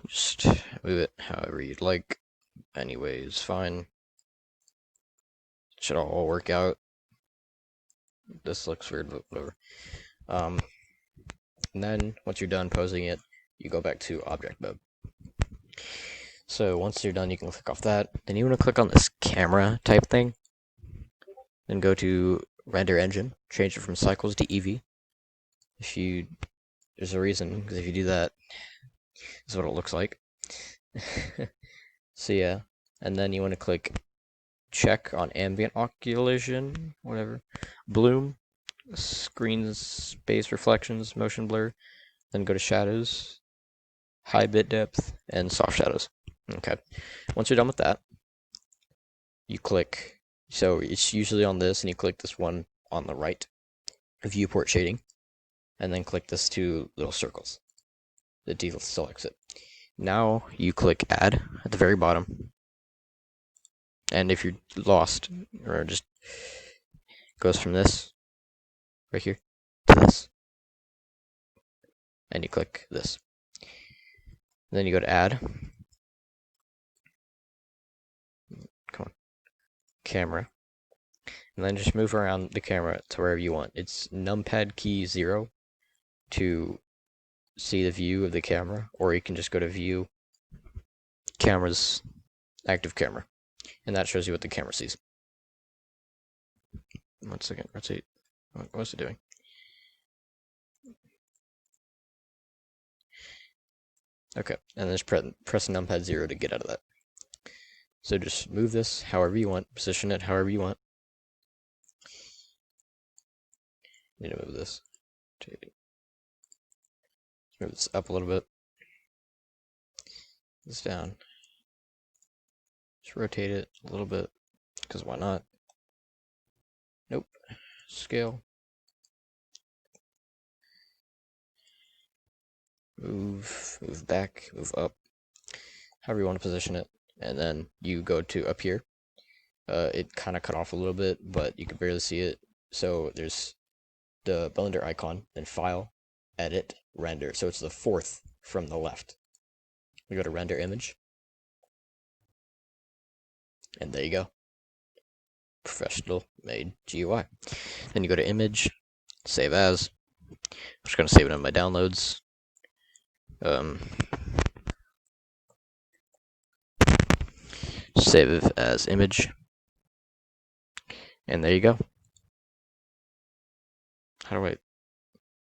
Just move it however you'd like. Anyways, fine. Should all work out. This looks weird, but whatever. Um, and then once you're done posing it, you go back to object mode. So once you're done, you can click off that. Then you want to click on this camera type thing. Then go to render engine, change it from cycles to Eevee. There's a reason, because if you do that, this is what it looks like. So yeah, and then you want to click check on ambient occlusion, whatever, bloom, screen space reflections, motion blur, then go to shadows, high bit depth, and soft shadows. Okay, once you're done with that, you click, so it's usually on this, and you click this one on the right, viewport shading, and then click this two little circles. It deselects it. Now you click add at the very bottom, and if you're lost, or just goes from this right here to this, and you click this. Then you go to add, come on, camera, and then just move around the camera to wherever you want. It's numpad key 0 to see the view of the camera, or you can just go to view, cameras, active camera, and that shows you what the camera sees. 1 second, rotate. What's it doing? Okay, and then just press numpad 0 to get out of that. So just move this however you want, position it however you want. Need to move this. Move this up a little bit. This down. Just rotate it a little bit, because why not? Nope. Scale. Move back, move up. However you want to position it. And then you go to up here. It kind of cut off a little bit, but you can barely see it. So there's the Blender icon, then File, Edit, Render. So it's the fourth from the left. We go to Render Image. And there you go. Professional made GUI. Then you go to Image, Save As. I'm just going to save it in my downloads. Save it as image. And there you go. How do I